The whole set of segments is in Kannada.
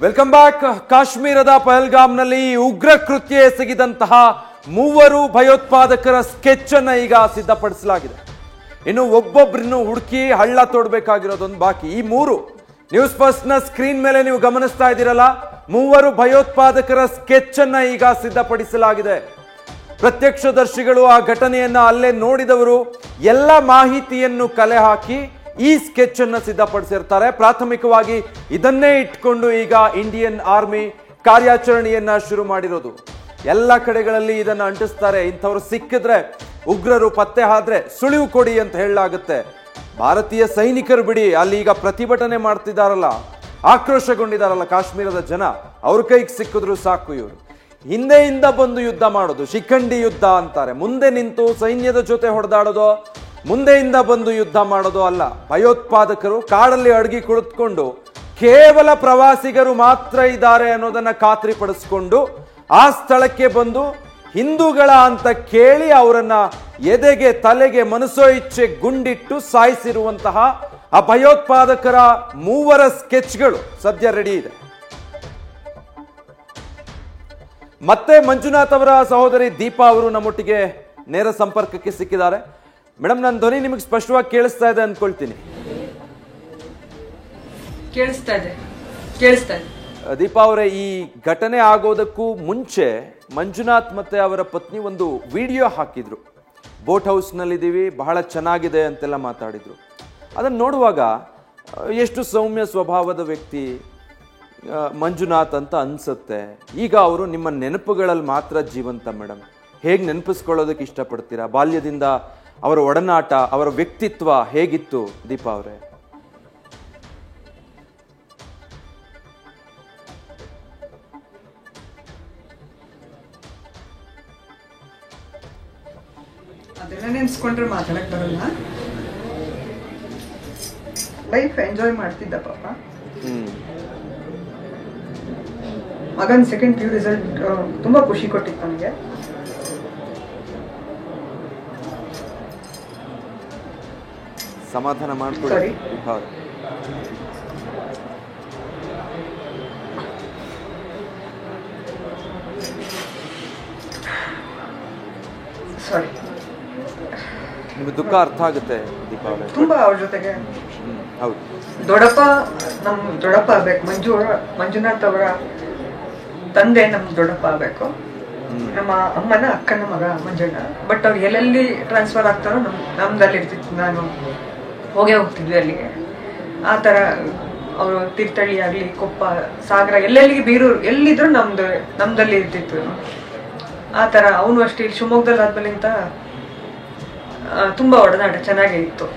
Welcome back. ಕಾಶ್ಮೀರದ ಪಹಲ್ಗಾಮ್ನಲ್ಲಿ ಉಗ್ರ ಕೃತ್ಯ ಎಸಗಿದಂತಹ ಮೂವರು ಭಯೋತ್ಪಾದಕರ ಸ್ಕೆಚ್ ಅನ್ನ ಈಗ ಸಿದ್ಧಪಡಿಸಲಾಗಿದೆ. ಇನ್ನು ಒಬ್ಬೊಬ್ಬರನ್ನು ಹುಡುಕಿ ಹಳ್ಳ ತೋಡ್ಬೇಕಾಗಿರೋದೊಂದು ಬಾಕಿ. ಈ ಮೂರು ನ್ಯೂಸ್ ಫಸ್ಟ್ ನ ಸ್ಕ್ರೀನ್ ಮೇಲೆ ನೀವು ಗಮನಿಸ್ತಾ ಇದ್ದೀರಲ್ಲ, ಮೂವರು ಭಯೋತ್ಪಾದಕರ ಸ್ಕೆಚ್ ಅನ್ನ ಈಗ ಸಿದ್ಧಪಡಿಸಲಾಗಿದೆ. ಪ್ರತ್ಯಕ್ಷದರ್ಶಿಗಳು ಆ ಘಟನೆಯನ್ನ ಅಲ್ಲೇ ನೋಡಿದವರು ಎಲ್ಲ ಮಾಹಿತಿಯನ್ನು ಕಲೆ ಹಾಕಿ ಈ ಸ್ಕೆಚ್ ಅನ್ನು ಸಿದ್ಧಪಡಿಸಿರ್ತಾರೆ. ಪ್ರಾಥಮಿಕವಾಗಿ ಇದನ್ನೇ ಇಟ್ಕೊಂಡು ಈಗ ಇಂಡಿಯನ್ ಆರ್ಮಿ ಕಾರ್ಯಾಚರಣೆಯನ್ನ ಶುರು ಮಾಡಿರೋದು. ಎಲ್ಲ ಕಡೆಗಳಲ್ಲಿ ಇದನ್ನು ಅಂಟಿಸ್ತಾರೆ. ಇಂಥವ್ರು ಸಿಕ್ಕಿದ್ರೆ, ಉಗ್ರರು ಪತ್ತೆ ಆದ್ರೆ ಸುಳಿವು ಕೊಡಿ ಅಂತ ಹೇಳಲಾಗುತ್ತೆ. ಭಾರತೀಯ ಸೈನಿಕರು ಬಿಡಿ, ಅಲ್ಲಿ ಈಗ ಪ್ರತಿಭಟನೆ ಮಾಡ್ತಿದ್ದಾರಲ್ಲ, ಆಕ್ರೋಶಗೊಂಡಿದ್ದಾರಲ್ಲ ಕಾಶ್ಮೀರದ ಜನ, ಅವ್ರ ಕೈಗೆ ಸಿಕ್ಕಿದ್ರು ಸಾಕು. ಇವರು ಹಿಂದೆಯಿಂದ ಬಂದು ಯುದ್ಧ ಮಾಡೋದು, ಶಿಖಂಡಿ ಯುದ್ಧ ಅಂತಾರೆ. ಮುಂದೆ ನಿಂತು ಸೈನ್ಯದ ಜೊತೆ ಹೊಡೆದಾಡೋದು, ಮುಂದೆಯಿಂದ ಬಂದು ಯುದ್ಧ ಮಾಡೋದು ಅಲ್ಲ. ಭಯೋತ್ಪಾದಕರು ಕಾಡಲ್ಲಿ ಅಡಗಿ ಕುಳಿತುಕೊಂಡು ಕೇವಲ ಪ್ರವಾಸಿಗರು ಮಾತ್ರ ಇದ್ದಾರೆ ಅನ್ನೋದನ್ನ ಖಾತ್ರಿಪಡಿಸಿಕೊಂಡು ಆ ಸ್ಥಳಕ್ಕೆ ಬಂದು ಹಿಂದೂಗಳ ಅಂತ ಕೇಳಿ ಅವರನ್ನ ಎದೆಗೆ ತಲೆಗೆ ಮನಸೋ ಇಚ್ಛೆ ಗುಂಡಿಟ್ಟು ಸಾಯಿಸಿರುವಂತಹ ಆ ಭಯೋತ್ಪಾದಕರ ಮೂವರ ಸ್ಕೆಚ್ಗಳು ಸದ್ಯ ರೆಡಿ ಇದೆ. ಮತ್ತೆ ಮಂಜುನಾಥ್ ಅವರ ಸಹೋದರಿ ದೀಪಾ ಅವರು ನಮ್ಮೊಟ್ಟಿಗೆ ನೇರ ಸಂಪರ್ಕಕ್ಕೆ ಸಿಕ್ಕಿದ್ದಾರೆ. ಮೇಡಮ್, ನನ್ನ ಧ್ವನಿ ನಿಮಗೆ ಸ್ಪಷ್ಟವಾಗಿ ಕೇಳಿಸ್ತಾ ಇದೆ ಅನ್ಕೊಳ್ತೀನಿ. ಕೇಳಿಸ್ತಾ ಇದೆ. ದೀಪಾ ಅವರೇ, ಈ ಘಟನೆ ಆಗೋದಕ್ಕೂ ಮುಂಚೆ ಮಂಜುನಾಥ್ ಮತ್ತೆ ಅವರ ಪತ್ನಿ ಒಂದು ವಿಡಿಯೋ ಹಾಕಿದ್ರು. ಬೋಟ್ ಹೌಸ್ನಲ್ಲಿದ್ದೀವಿ, ಬಹಳ ಚೆನ್ನಾಗಿದೆ ಅಂತೆಲ್ಲ ಮಾತಾಡಿದ್ರು. ಅದನ್ನು ನೋಡುವಾಗ ಎಷ್ಟು ಸೌಮ್ಯ ಸ್ವಭಾವದ ವ್ಯಕ್ತಿ ಮಂಜುನಾಥ್ ಅಂತ ಅನ್ಸುತ್ತೆ. ಈಗ ಅವರು ನಿಮ್ಮ ನೆನಪುಗಳಲ್ಲಿ ಮಾತ್ರ ಜೀವಂತ. ಮೇಡಮ್, ಹೇಗೆ ನೆನಪಿಸ್ಕೊಳ್ಳೋದಕ್ಕೆ ಇಷ್ಟಪಡ್ತೀರಾ? ಬಾಲ್ಯದಿಂದ ಅವರ ಒಡನಾಟ, ಅವರ ವ್ಯಕ್ತಿತ್ವ ಹೇಗಿತ್ತು ದೀಪಾ ಅವರೇ? ಅದೆಲ್ಲ ನೆನ್ಸ್ಕೊಂಡ್ರೆ ಮಾತಾಡಕ್ ಬರಲ್ಲ. ಲೈಫ್ ಎಂಜಾಯ್ ಮಾಡ್ತಿದ್ದ ಪಾಪ. ಮಗನ್ ಸೆಕೆಂಡ್ PU ರಿಸಲ್ಟ್ ತುಂಬಾ ಖುಷಿ ಕೊಟ್ಟಿತ್ತು ನನಗೆ. ಸಮಾಧಾನ ಮಾಡ್ಕೊಳ್ಳಿ. ಸಾರಿ, ನಿಮಗೆ ದುಃಖ ಅರ್ಥ ಆಗುತ್ತೆ ದೀಪಾ ಅವರೇ. ತುಂಬಾ ಅವ್ರ ಜೊತೆಗೆ. ಹೌದು, ದೊಡ್ಡಪ್ಪ ಆಗ್ಬೇಕು. ಮಂಜುನಾಥ್ ಅವರ ತಂದೆ ನಮ್ ದೊಡ್ಡಪ್ಪ ಆಗ್ಬೇಕು. ನಮ್ಮ ಅಮ್ಮನ ಅಕ್ಕನ ಮಗ ಮಂಜಣ್ಣ. ಬಟ್ ಅವ್ರು ಎಲ್ಲೆಲ್ಲಿ ಟ್ರಾನ್ಸ್ಫರ್ ಆಗ್ತಾರೋ ನಮ್ದಲ್ಲಿ ಇರ್ತಿತ್ತು. ನಾನು ಹೋಗ್ತಿದ್ವಿ ಅಲ್ಲಿಗೆ. ಆ ತರ ಅವರು ತೀರ್ಥಹಳ್ಳಿ ಆಗ್ಲಿ, ಕೊಪ್ಪ, ಸಾಗರ, ಎಲ್ಲೆಲ್ಲಿಗೆ ಬೀರೂರು ಎಲ್ಲಿದ್ರು ನಮ್ದಲ್ಲಿ ಇರ್ತಿತ್ತು. ಆ ತರ ಅವನು ಅಷ್ಟೇ. ಇಲ್ಲಿ ಶಿವಮೊಗ್ಗದಲ್ಲಿ ಆದ್ಮೇಲಿಂತ ತುಂಬಾ ಒಡನಾಟ ಚೆನ್ನಾಗೇ ಇತ್ತು.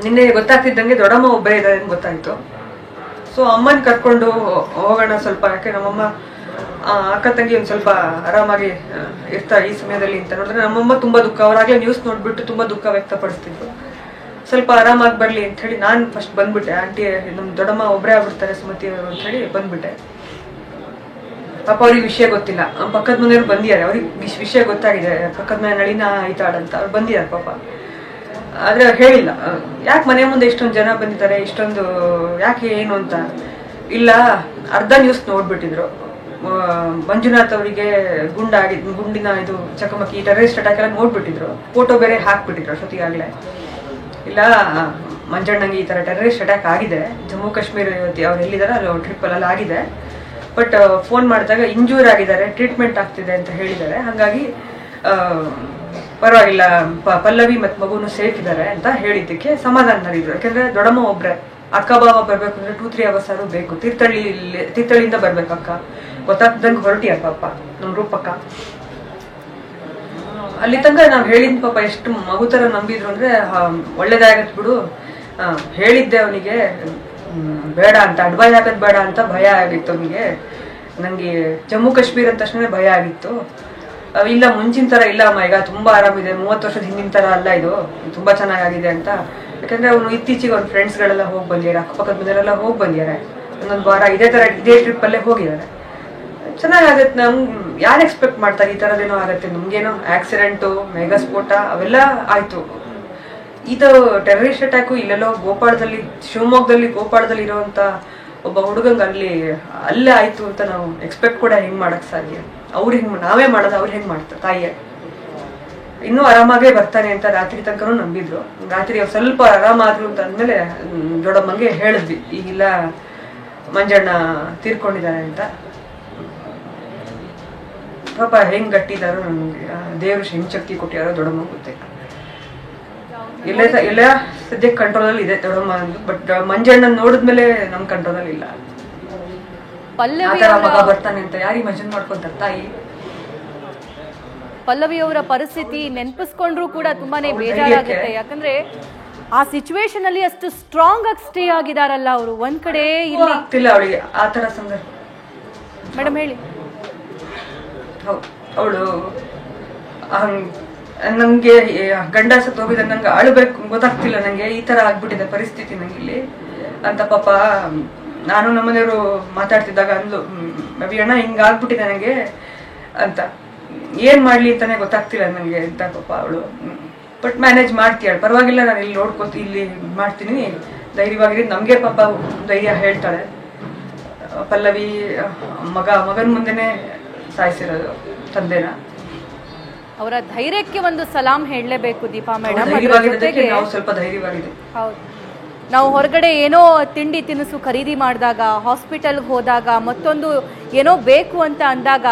ನಿನ್ನೆ ಗೊತ್ತಾಗ್ತಿದ್ದಂಗೆ ದೊಡ್ಡಮ್ಮ ಒಬ್ಬರೇ ಇದ್ದಾರೆ ಅಂತ ಗೊತ್ತಾಯ್ತು. ಸೊ ಅಮ್ಮನ್ ಕರ್ಕೊಂಡು ಹೋಗೋಣ ಸ್ವಲ್ಪ, ಯಾಕೆ ನಮ್ಮಮ್ಮ ಅಕ್ಕ ತಂಗಿ ಒಂದ್ ಸ್ವಲ್ಪ ಆರಾಮಾಗಿ ಇರ್ತಾರೆ ಈ ಸಮಯದಲ್ಲಿ ಅಂತ ನೋಡಿದ್ರೆ ನಮ್ಮಮ್ಮ ತುಂಬಾ ದುಃಖ. ಅವರಾಗ್ಲೇ ನ್ಯೂಸ್ ನೋಡ್ಬಿಟ್ಟು ತುಂಬಾ ದುಃಖ ವ್ಯಕ್ತಪಡಿಸ್ತಿದ್ರು. ಸ್ವಲ್ಪ ಆರಾಮಾಗಿ ಬರ್ಲಿ ಅಂತ ಹೇಳಿ ನಾನು ಫಸ್ಟ್ ಬಂದ್ಬಿಟ್ಟೆ. ಆಂಟಿ, ನಮ್ ದೊಡ್ಡಮ್ಮ ಒಬ್ಬರೇ ಆಗ್ಬಿಡ್ತಾರೆ ಸುಮತಿ ಅವರು ಅಂತ ಹೇಳಿ ಬಂದ್ಬಿಟ್ಟೆ. ಪಾಪ ಅವ್ರಿಗೆ ವಿಷಯ ಗೊತ್ತಿಲ್ಲ. ಪಕ್ಕದ ಮನೆಯವ್ರು ಬಂದಿದ್ದಾರೆ, ಅವ್ರಿಗೆ ವಿಷಯ ಗೊತ್ತಾಗಿದೆ. ಪಕ್ಕದ ಮನೆ ನಳಿನ ಆಯ್ತಾಳಂತ ಅವ್ರು ಬಂದಿದ್ದಾರೆ ಪಾಪ. ಆದ್ರೆ ಹೇಳಿಲ್ಲ. ಯಾಕೆ ಮನೆ ಮುಂದೆ ಇಷ್ಟೊಂದು ಜನ ಬಂದಿದ್ದಾರೆ, ಇಷ್ಟೊಂದು ಯಾಕೆ ಏನು ಅಂತ ಇಲ್ಲ. ಅರ್ಧ ನ್ಯೂಸ್ ನೋಡ್ಬಿಟ್ಟಿದ್ರು. ಮಂಜುನಾಥ್ ಅವರಿಗೆ ಗುಂಡಿನ ಇದು ಚಕಮಕಿ, ಟೆರರಿಸ್ಟ್ ಅಟ್ಯಾಕ್ ಎಲ್ಲ ನೋಡ್ಬಿಟ್ಟಿದ್ರು. ಫೋಟೋ ಬೇರೆ ಹಾಕ್ಬಿಟ್ಟಿದ್ರು ಅಷ್ಟೊತ್ತಿಗಾಗ್ಲೇ. ಇಲ್ಲ, ಮಂಜಣ್ಣಂಗೆ ಈ ತರ ಟೆರರಿಸ್ಟ್ ಅಟ್ಯಾಕ್ ಆಗಿದೆ, ಜಮ್ಮು ಕಾಶ್ಮೀರ ಅವ್ರು ಎಲ್ಲಿದ್ದಾರೆ ಅಲ್ಲಿ ಟ್ರಿಪ್ ಅಲ್ಲೆಲ್ಲ ಆಗಿದೆ. ಬಟ್ ಫೋನ್ ಮಾಡಿದಾಗ ಇಂಜೂರ್ ಆಗಿದ್ದಾರೆ, ಟ್ರೀಟ್ಮೆಂಟ್ ಆಗ್ತಿದೆ ಅಂತ ಹೇಳಿದ್ದಾರೆ. ಹಾಗಾಗಿ ಪರವಾಗಿಲ್ಲ, ಪಲ್ಲವಿ ಮತ್ತು ಮಗುನು ಸೇಫ್ ಇದ್ದಾರೆ ಅಂತ ಹೇಳಿದ್ದಕ್ಕೆ ಸಮಾಧಾನದಲ್ಲಿದ್ರು. ಯಾಕಂದ್ರೆ ದೊಡ್ಡಮ್ಮ ಒಬ್ರೆ, ಅಕ್ಕ ಬಾವ ಬರ್ಬೇಕು ಅಂದ್ರೆ 2-3 ಅವರ್ಸ್ ಆದ್ರೂ ಬೇಕು. ತೀರ್ಥಹಳ್ಳಿಯಿಂದ ಬರ್ಬೇಕು ಅಕ್ಕ. ಗೊತ್ತಾಗ್ದಂಗೆ ಹೊರಟಿಯ ಪಾಪ ನಮ್ ರೂಪಕ್ಕ. ಅಲ್ಲಿ ತನಕ ನಾವ್ ಹೇಳಿದ್ ಪಾಪ ಎಷ್ಟು ಮಗು ತರ ನಂಬಿದ್ರು ಅಂದ್ರೆ ಒಳ್ಳೇದಾಗತ್ ಬಿಡು. ಹೇಳಿದ್ದೆ ಅವನಿಗೆ ಬೇಡ ಅಂತ, ಅಡ್ವೈಸ್ ಹಾಕದ್ ಬೇಡ ಅಂತ ಭಯ ಆಗಿತ್ತು ಅವನಿಗೆ. ನಂಗೆ ಜಮ್ಮು ಕಾಶ್ಮೀರ ಅಂದ ತಕ್ಷಣ ಭಯ ಆಗಿತ್ತು. ಇಲ್ಲ, ಮುಂಚಿನ ತರ ಇಲ್ಲ ಅಮ್ಮ, ಈಗ ತುಂಬಾ ಆರಾಮಿದೆ, 30 ವರ್ಷದ ಹಿಂದಿನ ತರ ಅಲ್ಲ, ಇದು ತುಂಬಾ ಚೆನ್ನಾಗಿದೆ ಅಂತ. ಯಾಕಂದ್ರೆ ಅವನು ಇತ್ತೀಚೆಗೆ ಅವ್ನ ಫ್ರೆಂಡ್ಸ್ ಗಳೆಲ್ಲ ಹೋಗಿ ಬಂದಿದ್ದಾರೆ, ಅಕ್ಕಪಕ್ಕದ ಮನೆಯಲ್ಲ ಹೋಗಿ ಬಂದಿದ್ದಾರೆ. ಒಂದೊಂದು ವಾರ ಇದೇ ಟ್ರಿಪ್ ಅಲ್ಲೇ ಹೋಗಿದ್ದಾರೆ. ಚೆನ್ನಾಗತ್ತೆ. ಯಾರು ಎಕ್ಸ್ಪೆಕ್ಟ್ ಮಾಡ್ತಾರೆ ಈ ತರದೇನೋ ಆಗತ್ತೆ? ನಮ್ಗೇನೋ ಆಕ್ಸಿಡೆಂಟು, ಮೇಘ ಸ್ಫೋಟ ಅವೆಲ್ಲ ಆಯ್ತು. ಇದು ಟೆರರಿಸ್ಟ್ ಅಟ್ಯಾಕು ಇಲ್ಲೆಲ್ಲೋ ಗೋಪಾಳದಲ್ಲಿ, ಶಿವಮೊಗ್ಗದಲ್ಲಿ ಗೋಪಾಳದಲ್ಲಿ ಇರುವಂತ ಒಬ್ಬ ಹುಡುಗಂಗೆ ಅಲ್ಲೇ ಆಯ್ತು ಅಂತ ನಾವು ಎಕ್ಸ್ಪೆಕ್ಟ್ ಕೂಡ ಹೆಂಗ್ ಮಾಡಕ್ ಸಾಧ್ಯ? ಅವ್ರು ಹಿಂಗ್ ನಾವೇ ಮಾಡೋದು, ಅವ್ರು ಹೆಂಗ್ ಮಾಡ್ತಾರೆ? ತಾಯಿಯೇ ಇನ್ನೂ ಆರಾಮಾಗೇ ಬರ್ತಾನೆ ಅಂತ ರಾತ್ರಿ ತನಕನೂ ನಂಬಿದ್ರು. ರಾತ್ರಿ ಸ್ವಲ್ಪ ಆರಾಮಾದ್ರು ಅಂತ ಅಂದ್ಮೇಲೆ ದೊಡ್ಡಮ್ಮಂಗೆ ಹೇಳಿದ್ವಿ, ಈಗಿಲ್ಲ ಮಂಜಣ್ಣ ತೀರ್ಕೊಂಡಿದ್ದಾರೆ ಅಂತ. ಪಾಪ ಹೆಂಗ್ ಗಟ್ಟಿದಾರೋ ನಮ್ಗೆ ದೇವ್ರು ಹೆಂಗ್ ಶಕ್ತಿ ಕೊಟ್ಟಿದಾರೋ ದೊಡ್ಡಮ್ಮ ಗೊತ್ತಿಲ್ಲ. ಎಲ್ಲ ಸದ್ಯಕ್ಕೆ ಕಂಟ್ರೋಲ್ ಅಲ್ಲಿ ಇದೆ ದೊಡ್ಡಮ್ಮ, ಬಟ್ ಮಂಜಣ್ಣ ನೋಡಿದ್ಮೇಲೆ ನಮ್ ಕಂಟ್ರೋಲ್ ಅಲ್ಲಿ ಇಲ್ಲ. ಆತರ ಮಗ ಬರ್ತಾನೆ ಅಂತ ಯಾರು ಇಮ್ಯಾಜಿನ್ ಮಾಡ್ಕೊಂತಾರ ತಾಯಿ? ಪಲ್ಲವಿ ಅವರ ಪರಿಸ್ಥಿತಿ ನೆನಪಿಸ್ಕೊಂಡ್ರು ಕೂಡ ತುಂಬಾನೇ ಬೇಜಾರಾಗುತ್ತೆ. ಯಾಕಂದ್ರೆ ಆ ಸಿಚುವೇಶನ್ ಅಲ್ಲಿ ಅಷ್ಟು ಸ್ಟ್ರಾಂಗ್ ಆಗಿ ಸ್ಟೇ ಆಗಿದಾರಲ್ಲ ಅವರು. ಒಂದ್ ಕಡೆ ಇಲ್ಲಿ ಆಗ್ತಿಲ್ಲ ಅವಳಿಗೆ ಆತರ ಸಂದರ್ಭ. ಮೇಡಮ್ ಹೇಳಿ. ಅವಳು ನಂಗೆ ಗಂಡ ಸತ್ತು ಹೋಗಿದ, ನಂಗೆ ಅಳ್ಬೇಕು ಗೊತ್ತಾಗ್ತಿಲ್ಲ, ನಂಗೆ ಈ ತರ ಆಗ್ಬಿಟ್ಟಿದೆ ಪರಿಸ್ಥಿತಿ ನಂಗಿಲ್ಲಿ ಅಂತ. ಪಾಪ ನಾನು ನಮ್ಮನೆಯವರು ಮಾತಾಡ್ತಿದ್ದಾಗ ಅಂದ್ಲು, ರವಿ ಅಣ್ಣ ಹಿಂಗ ಆಗ್ಬಿಟ್ಟಿದೆ ನಂಗೆ ಅಂತ. ಏನ್ ಮಾಡ್ಲಿ ಅಂತಾನೆ ಗೊತ್ತಾಗ್ತಿಲ್ಲ ನಂಗೆ ಅಂತ ಪಾಪ ಅವಳು. ಬಟ್ ಮ್ಯಾನೇಜ್ ಮಾಡ್ತೀಯಾಳ, ಪರವಾಗಿಲ್ಲ, ನಾನು ಇಲ್ಲಿ ನೋಡ್ಕೊತಿ ಇಲ್ಲಿ ಮಾಡ್ತೀನಿ, ಧೈರ್ಯವಾಗಿರಿ. ನಮ್ಗೆ ಪಾಪ ಧೈರ್ಯ ಹೇಳ್ತಾಳೆ. ಪಲ್ಲವಿ ಮಗನ್ ಮುಂದೆನೆ ಸಾಯಿಸಿರೋದು ತಂದೆನ. ಅವರ ಧೈರ್ಯಕ್ಕೆ ಒಂದು ಸಲಾಂ ಹೇಳಲೇಬೇಕು ದೀಪಾ ಮೇಡಮ್. ನಾವು ಸ್ವಲ್ಪ ಧೈರ್ಯವಾಗಿದೆ. ಹೌದು, ನಾವು ಹೊರಗಡೆ ಏನೋ ತಿಂಡಿ ತಿನಿಸು ಖರೀದಿ ಮಾಡಿದಾಗ, ಹಾಸ್ಪಿಟಲ್ಗೆ ಹೋದಾಗ, ಮತ್ತೊಂದು ಏನೋ ಬೇಕು ಅಂತ ಅಂದಾಗ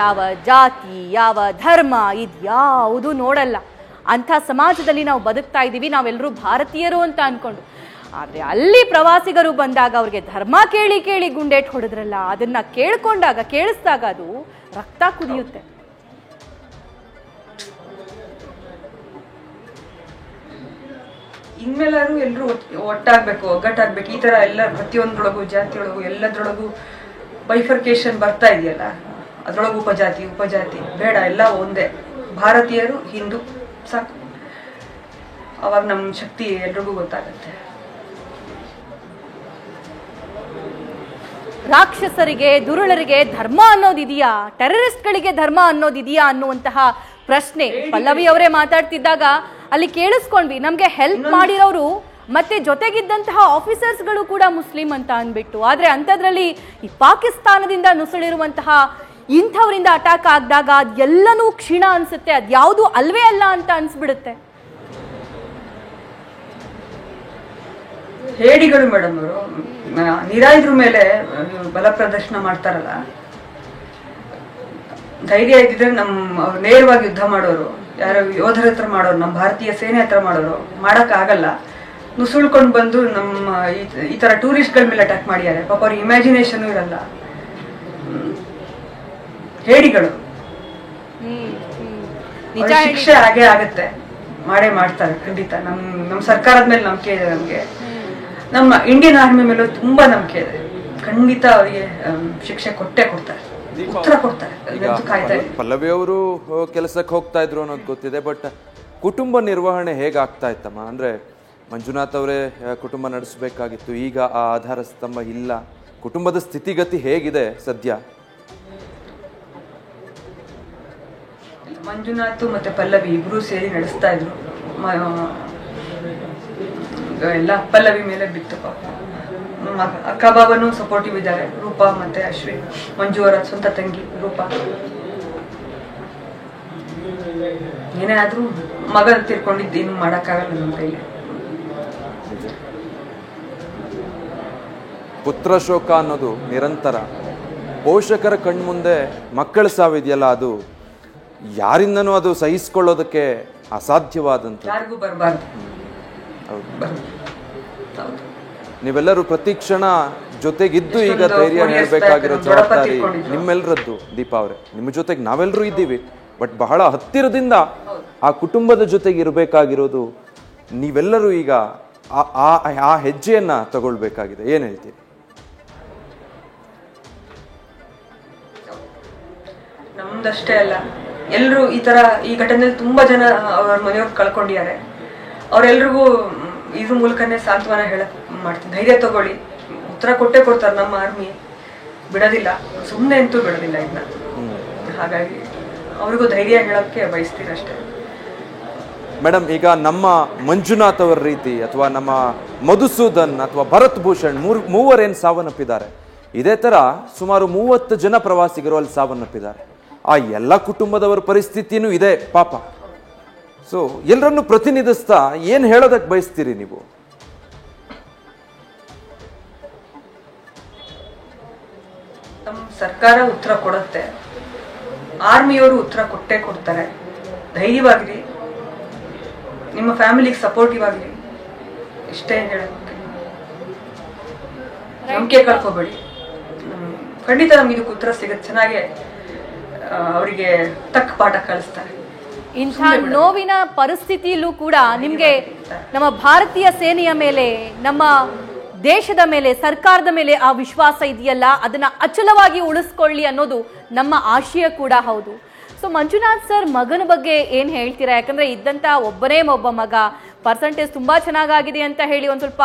ಯಾವ ಜಾತಿ ಯಾವ ಧರ್ಮ ಇದ್ಯಾವುದು ನೋಡಲ್ಲ. ಅಂಥ ಸಮಾಜದಲ್ಲಿ ನಾವು ಬದುಕ್ತಾ ಇದ್ದೀವಿ, ನಾವೆಲ್ಲರೂ ಭಾರತೀಯರು ಅಂತ ಅನ್ಕೊಂಡು. ಆದರೆ ಅಲ್ಲಿ ಪ್ರವಾಸಿಗರು ಬಂದಾಗ ಅವ್ರಿಗೆ ಧರ್ಮ ಕೇಳಿ ಕೇಳಿ ಗುಂಡೇಟ್ ಹೊಡೆದ್ರಲ್ಲ, ಅದನ್ನ ಕೇಳಿಸ್ದಾಗ ಅದು ರಕ್ತ ಕುದಿಯುತ್ತೆ. ಇನ್ಮೇಲಾರು ಎಲ್ರು ಒಟ್ಟಾಗ್ಬೇಕು, ಒಗ್ಗಟ್ಟಾಗ್ಬೇಕು. ಈ ತರ ಎಲ್ಲ ಪ್ರತಿಯೊಂದ್ರೊಳಗು ಜಾತಿಯೊಳಗು ಎಲ್ಲದ್ರೊಳಗು ಬೈಫರ್ಕೇಶನ್ ಬರ್ತಾ ಇದೆಯಲ್ಲ, ಅದ್ರೊಳಗು ಉಪಜಾತಿ ಬೇಡ, ಎಲ್ಲ ಒಂದೇ, ಭಾರತೀಯರು ಹಿಂದೂ ಸಾಕು. ಅವಾಗ ನಮ್ ಶಕ್ತಿ ಎಲ್ರಿಗೂ ಗೊತ್ತಾಗತ್ತೆ. ರಾಕ್ಷಸರಿಗೆ ದುರುಳರಿಗೆ ಧರ್ಮ ಅನ್ನೋದಿದೆಯಾ, ಟೆರರಿಸ್ಟ್ಗಳಿಗೆ ಧರ್ಮ ಅನ್ನೋದಿದೆಯಾ ಅನ್ನುವಂತಹ ಪ್ರಶ್ನೆ ಪಲ್ಲವಿ ಅವರೇ ಮಾತಾಡ್ತಿದ್ದಾಗ ಅಲ್ಲಿ ಕೇಳಿಸ್ಕೊಂಡ್ವಿ. ನಮ್ಗೆ ಹೆಲ್ಪ್ ಮಾಡಿರೋರು ಮತ್ತೆ ಜೊತೆಗಿದ್ದಂತಹ ಆಫೀಸರ್ಸ್ಗಳು ಕೂಡ ಮುಸ್ಲಿಂ ಅಂತ ಅಂದ್ಬಿಟ್ಟು. ಆದ್ರೆ ಅಂಥದ್ರಲ್ಲಿ ಈ ಪಾಕಿಸ್ತಾನದಿಂದ ನುಸುಳಿರುವಂತಹ ಇಂಥವರಿಂದ ಅಟ್ಯಾಕ್ ಆಗಿದಾಗ ಅದೆಲ್ಲನೂ ಕ್ಷೀಣ ಅನ್ಸುತ್ತೆ, ಅದ್ಯಾವುದು ಅಲ್ವೇ ಅಲ್ಲ ಅಂತ ಅನ್ಸ್ಬಿಡುತ್ತೆ. ಹೇಡಿಗಳು ಮೇಡಮ್ ಅವರು ನಿರಾಯುದ್ರ ಮೇಲೆ ಬಲ ಪ್ರದರ್ಶನ ಮಾಡ್ತಾರಲ್ಲ, ಧೈರ್ಯ ಇದ್ದಿದ್ರೆ ಅವ್ರು ನೇರವಾಗಿ ಯುದ್ಧ ಮಾಡೋರು, ಯಾರೋ ಯೋಧರ ಹತ್ರ ಮಾಡೋರು, ನಮ್ಮ ಭಾರತೀಯ ಸೇನೆ ಹತ್ರ ಮಾಡೋರು ಮಾಡಕ್ ಆಗಲ್ಲ. ನುಸುಳ್ಕೊಂಡು ಬಂದು ನಮ್ಮ ಈ ತರ ಟೂರಿಸ್ಟ್ಗಳ ಮೇಲೆ ಅಟ್ಯಾಕ್ ಮಾಡಿದ್ದಾರೆ. ಪಾಪ ಅವ್ರ ಇಮ್ಯಾಜಿನೇಷನ್ ಇರಲ್ಲ. ಹೇಡಿಗಳು. ಶಿಕ್ಷೆ ಹಾಗೆ ಆಗತ್ತೆ, ಮಾಡೇ ಮಾಡ್ತಾರೆ ಖಂಡಿತ. ನಮ್ ಸರ್ಕಾರದ ಮೇಲೆ ನಂಬಿಕೆ ಇದೆ ನಮ್ಗೆ, ನಮ್ಮ ಇಂಡಿಯನ್ ಆರ್ಮಿ ಮೇಲೂ ತುಂಬಾ ನಂಬಿಕೆ ಇದೆ. ಖಂಡಿತ ಅವರಿಗೆ ಶಿಕ್ಷೆ ಕೊಡ್ತಾರೆ, ಉತ್ತರ ಕೊಡ್ತಾರೆ. ಪಲ್ಲವಿ ಅವರು ಕೆಲಸಕ್ಕೆ ಹೋಗ್ತಾ ಇದ್ರು ಅನ್ನೋದು ಗೊತ್ತಿದೆ, ಬಟ್ ಕುಟುಂಬ ನಿರ್ವಹಣೆ ಹೇಗಾಗ್ತಾ ಇತ್ತಮ್ಮ? ಅಂದ್ರೆ ಮಂಜುನಾಥ್ ಅವರೇ ಕುಟುಂಬ ನಡೆಸಬೇಕಾಗಿತ್ತು, ಈಗ ಆ ಆಧಾರ ಸ್ತಂಭ ಇಲ್ಲ. ಕುಟುಂಬದ ಸ್ಥಿತಿಗತಿ ಹೇಗಿದೆ ಸದ್ಯ? ಮಂಜುನಾಥ್ ಮತ್ತೆ ಪಲ್ಲವಿ ಇಬ್ರು ಸೇರಿ ನಡೆಸ್ತಾ ಇದ್ರು. ಎಲ್ಲ ಪಲ್ಲವಿ ಮೇಲೆ ಬಿತ್ತು. ಅಕ್ಕ ಬಾಬನು ಸಪೋರ್ಟಿವ್ ಇದ್ದಾರೆ, ರೂಪಾ ಮತ್ತೆ ಅಶ್ವಿನ್, ಮಂಜು ಅವರ ಸ್ವಂತ ತಂಗಿ ರೂಪಾ. ಏನೇ ಆದ್ರೂ ಮಗ ತೀರ್ಕೊಂಡಿದ್ದು ಏನು ಮಾಡಕ್ಕಾಗಲ್ಲ ನಮ್ಮ ಕೈಲಿ. ಪುತ್ರ ಶೋಕ ಅನ್ನೋದು ನಿರಂತರ. ಪೋಷಕರ ಕಣ್ಮುಂದೆ ಮಕ್ಕಳ ಸಾವಿದೆಯಲ್ಲ, ಅದು ಯಾರಿಂದನೂ ಅದು ಸಹಿಸಿಕೊಳ್ಳೋದಕ್ಕೆ ಅಸಾಧ್ಯವಾದಂತ. ಯಾರಿಗೂ ಬರಬಾರ್ದು. ನೀವೆಲ್ಲರೂ ಪ್ರತಿ ಕ್ಷಣ ಜೊತೆಗಿದ್ದು ಈಗ ಧೈರ್ಯ ಹೇಳ್ಬೇಕಾಗಿರೋ ಜವಾಬ್ದಾರಿ ನಿಮ್ಮೆಲ್ಲರದ್ದು. ದೀಪಾ ಅವರೇ, ನಿಮ್ಮ ಜೊತೆಗೆ ನಾವೆಲ್ಲರೂ ಇದ್ದೀವಿ, ಬಟ್ ಬಹಳ ಹತ್ತಿರದಿಂದ ಆ ಕುಟುಂಬದ ಜೊತೆಗೆ ಇರಬೇಕಾಗಿರೋದು ನೀವೆಲ್ಲರೂ. ಈಗ ಆ ಹೆಜ್ಜೆಯನ್ನ ತಗೊಳ್ಬೇಕಾಗಿದೆ. ಏನ್ ಹೇಳ್ತೀರಿ? ನಮ್ದಷ್ಟೇ ಅಲ್ಲ, ಎಲ್ರು ಈ ತರ ಈ ಘಟನೆಯಲ್ಲಿ ತುಂಬಾ ಜನ ಅವ್ರ ಮನೆಯವ್ರು ಕಳ್ಕೊಂಡಿದ್ದಾರೆ. ಅವ್ರೆಲ್ರಿಗೂ ಇದ್ರ ಮೂಲಕನೇ ಸಾಂತ್ವನ ಹೇಳಕ್ ಮಾಡ್ತೀನಿ, ಧೈರ್ಯ ತಗೊಳ್ಳಿ, ಉತ್ತರ ಕೊಡ್ತಾರೆ. ನಮ್ಮ ಆರ್ಮಿ ಬಿಡೋದಿಲ್ಲ, ಸುಮ್ಮನೆ ಅಂತೂ ಬಿಡೋದಿಲ್ಲ ಇದನ್ನ. ಹಾಗಾಗಿ ಅವ್ರಿಗೂ ಧೈರ್ಯ ಹೇಳಕ್ಕೆ ಬಯಸ್ತೀನಿ ಅಷ್ಟೇ. ಮೇಡಮ್, ಈಗ ನಮ್ಮ ಮಂಜುನಾಥ್ ಅವರ ರೀತಿ ಅಥವಾ ನಮ್ಮ ಮಧುಸೂದನ್ ಅಥವಾ ಭರತ್ ಭೂಷಣ್ ಮೂವರೇನು ಸಾವನ್ನಪ್ಪಿದ್ದಾರೆ, ಇದೇ ಥರ ಸುಮಾರು 30 ಜನ ಪ್ರವಾಸಿಗರು ಅಲ್ಲಿ ಸಾವನ್ನಪ್ಪಿದ್ದಾರೆ. ಆ ಎಲ್ಲ ಕುಟುಂಬದವರ ಪರಿಸ್ಥಿತಿನೂ ಇದೆ ಪಾಪ. ಸೊ ಎಲ್ಲರನ್ನು ಪ್ರತಿನಿಧಿಸ್ತಾ ಏನು ಹೇಳೋದಕ್ಕೆ ಬಯಸ್ತೀರಿ ನೀವು? ನಮ್ಮ ಸರ್ಕಾರ ಉತ್ತರ ಕೊಡುತ್ತೆ, ಆರ್ಮಿಯವರು ಉತ್ತರ ಕೊಟ್ಟೇ ಕೊಡ್ತಾರೆ. ಧೈರ್ಯವಾಗಿರಿ, ನಿಮ್ಮ ಫ್ಯಾಮಿಲಿಗೆ ಸಪೋರ್ಟಿವ್ ಆಗಿರಿ, ಇಷ್ಟೇ ಹೇಳೋಕ್ಕೆ. ನಂಬಿಕೆ ಕಳ್ಕೋಬೇಡಿ, ಖಂಡಿತ ನಮ್ಗೆ ಇದಕ್ಕೆ ಉತ್ತರ ಸಿಗುತ್ತೆ. ಚೆನ್ನಾಗಿ ಅವರಿಗೆ ತಕ್ಕ ಪಾಠ ಕಲಿಸ್ತಾರೆ. ಇಂಥ ನೋವಿನ ಪರಿಸ್ಥಿತಿಯಲ್ಲೂ ಕೂಡ ನಿಮಗೆ ನಮ್ಮ ಭಾರತೀಯ ಸೇನೆಯ ಮೇಲೆ, ನಮ್ಮ ದೇಶದ ಮೇಲೆ, ಸರ್ಕಾರದ ಮೇಲೆ ಆ ವಿಶ್ವಾಸ ಇದೆಯಲ್ಲ, ಅದನ್ನ ಅಚಲವಾಗಿ ಉಳಿಸ್ಕೊಳ್ಳಿ ಅನ್ನೋದು ನಮ್ಮ ಆಶಯ ಕೂಡ ಹೌದು. ಸೊ ಮಂಜುನಾಥ್ ಸರ್ ಮಗನ ಬಗ್ಗೆ ಏನು ಹೇಳ್ತೀರಾ? ಯಾಕಂದ್ರೆ ಇದ್ದಂತ ಒಬ್ಬನೇ ಒಬ್ಬ ಮಗ, ಪರ್ಸೆಂಟೇಜ್ ತುಂಬಾ ಚೆನ್ನಾಗಾಗಿದೆ ಅಂತ ಹೇಳಿ ಒಂದ್ ಸ್ವಲ್ಪ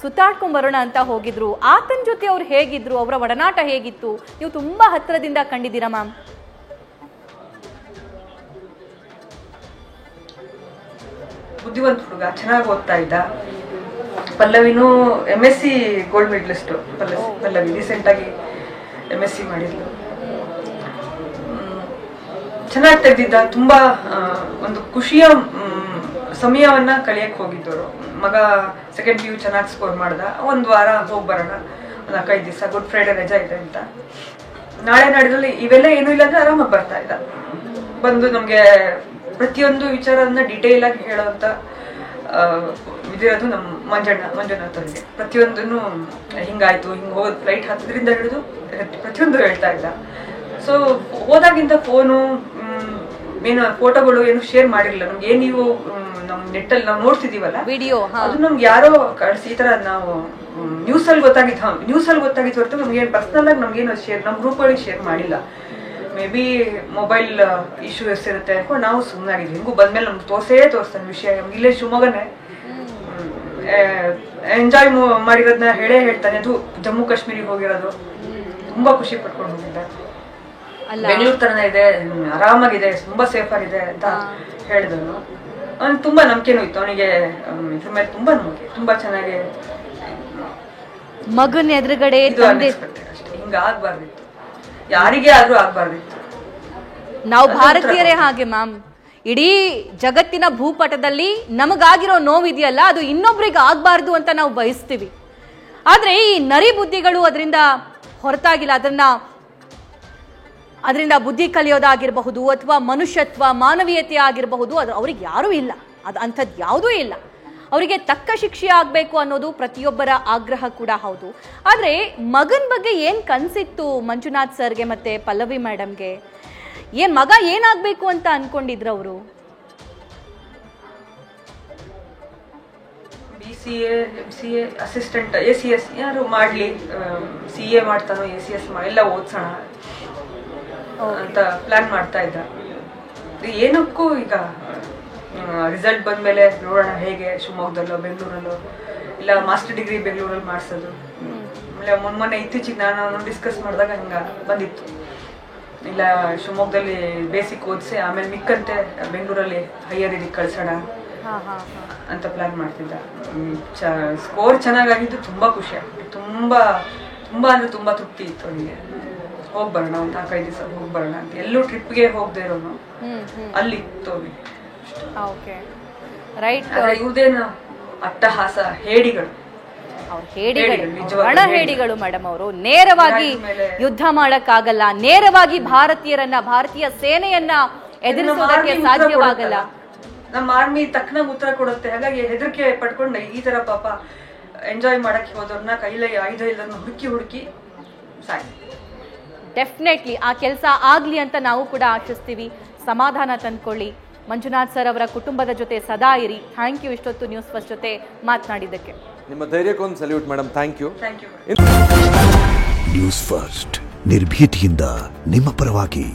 ಸುತ್ತಾಡ್ಕೊಂಡ್ ಬರೋಣ ಅಂತ ಹೋಗಿದ್ರು. ಆತನ ಜೊತೆ ಅವ್ರು ಹೇಗಿದ್ರು, ಅವರ ಒಡನಾಟ ಹೇಗಿತ್ತು? ನೀವು ತುಂಬಾ ಹತ್ತಿರದಿಂದ ಕಂಡಿದ್ದೀರಾ ಮ್ಯಾಮ್. ಬುದ್ಧಿವಂತ ಹುಡುಗ, ಚೆನ್ನಾಗಿ ಓದ್ತಾ ಇದ್ದ. ಪಲ್ಲವಿನೂ MSc gold medalist. Pallavi recent ಆಗಿ MSc ಮಾಡಿದ್ಲು. ಚೆನ್ನಾಗಿ ತೆಗ್ದಿದ್ದ. ತುಂಬಾ ಒಂದು ಖುಷಿಯ ಸಮಯವನ್ನ ಕಳಿಯಕ್ ಹೋಗಿದ್ದವರು. ಮಗ ಸೆಕೆಂಡ್ PU ಚೆನ್ನಾಗಿ ಸ್ಕೋರ್ ಮಾಡ್ದ. ಒಂದು ವಾರ ಹೋಗಿ ಬರೋಣ, ಒಂದು 5 ದಿವಸ ಗುಡ್ ಫ್ರೈಡೆ ರಜಾ ಇದೆ ಅಂತ. ನಾಳೆ ನಾಡಿದ್ರಲ್ಲಿ ಇವೆಲ್ಲ ಏನೂ ಇಲ್ಲ ಅಂದ್ರೆ ಆರಾಮಾಗಿ ಬರ್ತಾ ಇದ್ದ. ಬಂದು ನಮ್ಗೆ ಪ್ರತಿಯೊಂದು ವಿಚಾರವನ್ನ ಡೀಟೇಲ್ ಆಗಿ ಹೇಳೋಂತ ಇದಿರೋದು ನಮ್ಮ ಮಂಜುನಾಥ್ ಅವ್ರಿಗೆ. ಪ್ರತಿಯೊಂದನ್ನು ಹಿಂಗಾಯ್ತು, ಹಿಂಗೆ ಹೋದ್ ಫ್ಲೈಟ್ ಹತ್ತದ್ರಿಂದ ಹಿಡಿದು ಪ್ರತಿಯೊಂದು ಹೇಳ್ತಾ ಇದ್ದ. ಸೊ ಹೋದಾಗಿಂತ ಫೋನು ಏನು ಫೋಟೋಗಳು ಏನು ಶೇರ್ ಮಾಡಿರಲಿಲ್ಲ ನಮ್ಗೆ. ಏನ್ ನೀವು ನಮ್ ನೆಟ್ಟಲ್ಲಿ ನಾವು ನೋಡ್ತಿದೀವಲ್ಲ ವಿಡಿಯೋ, ಅದು ನಮ್ಗೆ ಯಾರೋ ಕಳಿಸಿ ಈ ತರ ನಾವು ನ್ಯೂಸಲ್ಲಿ ಗೊತ್ತಾಗಿತ್ತು ಹೊರತು ನಮ್ಗೆ ಏನು ಪರ್ಸನಲ್ ಆಗಿ ನಮ್ಗೇನು ಶೇರ್ ನಮ್ಮ ಗ್ರೂಪ್ ಒಳಗೆ ಶೇರ್ ಮಾಡಿಲ್ಲ. ಮೇ ಬಿ ಮೊಬೈಲ್ ಇಶ್ಯೂ ಎಷ್ಟಿರುತ್ತೆ ಅನ್ಕೊಂಡು ನಾವು ಸುಮ್ಮನಾಗಿದ್ವಿ. ಹಿಂಗೂ ಬಂದ್ಮೇಲೆ ನಮ್ಗೆ ತೋರಿಸ್ತಾನೆ ವಿಷಯ. ನಮ್ಗೆ ಇಲ್ಲೇ ಶಿವಮೊಗ್ಗನೇ ಎಂಜಾಯ್ ಮಾಡಿರೋದನ್ನ ಹೇಳ್ತಾನೆ. ಅದು ಜಮ್ಮು ಕಾಶ್ಮೀರಿಗೆ ಹೋಗಿರೋದು, ತುಂಬಾ ಖುಷಿ ಪಟ್ಕೊಂಡು ಹೋಗಿದ್ದ. ಬೆಂಗಳೂರು ತರನೇ ಇದೆ, ಆರಾಮಾಗಿದೆ, ತುಂಬಾ ಸೇಫ್ ಆಗಿದೆ ಅಂತ ಹೇಳಿದನು. ಅವ್ನಿಗೆ ತುಂಬಾ ನಂಬಿಕೆನೂ ಇತ್ತು. ಅವನಿಗೆ ಇದ್ರ ಮೇಲೆ ತುಂಬಾ ನಂಬಿಕೆ, ತುಂಬಾ ಚೆನ್ನಾಗಿ. ಮಗನ ಎದುರುಗಡೆ ಅಷ್ಟೇ, ಹಿಂಗ ಆಗ್ಬಾರ್ದಿತ್ತು, ಯಾರಿಗೇ ಆದ್ರೂ ಆಗ್ಬಾರ್ದಿತ್ತು. ನಾವು ಭಾರತೀಯರೇ ಹಾಗೆ ಮ್ಯಾಮ್. ಇಡೀ ಜಗತ್ತಿನ ಭೂಪಟದಲ್ಲಿ ನಮಗಾಗಿರೋ ನೋವಿದೆಯಲ್ಲ, ಅದು ಇನ್ನೊಬ್ರಿಗೆ ಆಗ್ಬಾರ್ದು ಅಂತ ನಾವು ಬಯಸ್ತೀವಿ. ಆದ್ರೆ ಈ ನರಿ ಬುದ್ಧಿಗಳು ಅದರಿಂದ ಹೊರತಾಗಿಲ್ಲ. ಅದರಿಂದ ಬುದ್ಧಿ ಕಲಿಯೋದಾಗಿರಬಹುದು ಅಥವಾ ಮನುಷ್ಯತ್ವ, ಮಾನವೀಯತೆ ಆಗಿರಬಹುದು, ಅದು ಅವ್ರಿಗೆ ಯಾರೂ ಇಲ್ಲ. ಅದು ಅಂಥದ್ದು ಯಾವುದೂ ಇಲ್ಲ. ಅವರಿಗೆ ತಕ್ಕ ಶಿಕ್ಷೆ ಆಗಬೇಕು ಅನ್ನೋದು ಪ್ರತಿಯೊಬ್ಬರ ಆಗ್ರಹ ಕೂಡ ಹೌದು. ಆದರೆ ಮಗನ ಬಗ್ಗೆ ಏನು ಕನಸಿತ್ತು ಮಂಜುನಾಥ್ ಸರ್ಗೆ ಮತ್ತೆ ಪಲ್ಲವಿ ಮೇಡಮ್ಗೆ? ಮಗ ಏನಾಗಬೇಕು ಅಂತ ಅನ್ಕೊಂಡಿದ್ರು ಅವರು? BCA MCA ಅಸಿಸ್ಟೆಂಟ್ ACS ಯಾರು ಮಾಡಲಿ, CA ಮಾಡ್ತಾನೋ ACS ಎಲ್ಲ ಓದ್ಸೋಣ ಅಂತ ಪ್ಲಾನ್ ಮಾಡ್ತಾ ಇದ್ದ. ಏನಕ್ಕೂ ಈಗ ರಿಸಲ್ಟ್ ಬಂದ್ಮೇಲೆ ನೋಡೋಣ ಹೇಗೆ, ಶಿವಮೊಗ್ಗದಲ್ಲೋ ಬೆಂಗಳೂರಲ್ಲೋ ಇಲ್ಲ ಮಾಸ್ಟರ್ ಡಿಗ್ರಿ ಬೆಂಗಳೂರಲ್ಲಿ ಮಾಡಿಸೋದು. ಆಮೇಲೆ ಮೊನ್ನೆ ಇತ್ತೀಚೆಗೆ ನಾನು ಡಿಸ್ಕಸ್ ಮಾಡಿದಾಗ ಹಂಗ ಬಂದಿತ್ತು, ಇಲ್ಲ ಶಿವಮೊಗ್ಗದಲ್ಲಿ ಬೇಸಿಕ್ ಓದಿಸಿ ಆಮೇಲೆ ಮಿಕ್ಕಂತೆ ಬೆಂಗಳೂರಲ್ಲಿ ಹೈಯರ್ ಇದಕ್ಕೆ ಕಳ್ಸೋಣ ಅಂತ ಪ್ಲಾನ್ ಮಾಡ್ತಿದ್ದ. ಸ್ಕೋರ್ ಚೆನ್ನಾಗಾಗಿದ್ದು ತುಂಬಾ ಖುಷಿ ಆಗ್ತಿತ್ತು. ತುಂಬಾ ಅಂದ್ರೆ ತುಂಬಾ ತೃಪ್ತಿ ಇತ್ತು ಅವನಿಗೆ. ಹೋಗಿ ಬರೋಣ, ಒಂದು 4-5 ದಿವಸ ಹೋಗಿ ಬರೋಣ ಅಂತ. ಎಲ್ಲೂ ಟ್ರಿಪ್ಗೆ ಹೋಗದೆ ಇರೋನು ಅಲ್ಲಿ ಇತ್ತು ಅವನಿಗೆ. ಇವ್ರದೇನು ಅಟ್ಟಹಾಸ ಹೇಡಿಗಳು, ಹೇಡಿಗಳು ಮೇಡಮ್. ಅವರು ನೇರವಾಗಿ ಯುದ್ಧ ಮಾಡಕ್ಕಾಗಲ್ಲ, ನೇರವಾಗಿ ಭಾರತೀಯ ಸೇನೆಯನ್ನ ಎದುರಿಸೋದಕ್ಕೆ ಸಾಧ್ಯವಾಗಲ್ಲ. ನಮ್ಮ ಆರ್ಮಿ ತಕ್ಕನಾಗ ಉತ್ತರ ಕೊಡುತ್ತೆ. ಹಾಗಾಗಿ ಹೆದರಿಕೆ ಪಡ್ಕೊಂಡು ಈ ತರ ಪಾಪ ಎಂಜಾಯ್ ಮಾಡಕ್ಕೆ ಹೋದವ್ರನ್ನ ಕೈಲೇ ಆಯುಧ ಇಲ್ಲದನ್ನ ಹುಡುಕಿ ಸಾಯಿ. ಡೆಫಿನೆಟ್ಲಿ ಆ ಕೆಲಸ ಆಗ್ಲಿ ಅಂತ ನಾವು ಕೂಡ ಆಶಿಸ್ತೀವಿ. ಸಮಾಧಾನ ತಂದ್ಕೊಳ್ಳಿ. ಮಂಜುನಾಥ್ ಸರ್ ಅವರ ಕುಟುಂಬದ ಜೊತೆ ಸದಾ ಇರಿ. ಥ್ಯಾಂಕ್ ಯು ಇಷ್ಟೊತ್ತು ನ್ಯೂಸ್ ಫಸ್ಟ್ ಜೊತೆ ಮಾತನಾಡಿದ್ದಕ್ಕೆ. ನಿಮ್ಮ ಧೈರ್ಯಕ್ಕೊಂದು salute madam. Thank you. News First ನಿರ್ಭೀತಿಯಿಂದ ನಿಮ್ಮ ಪರವಾಗಿ.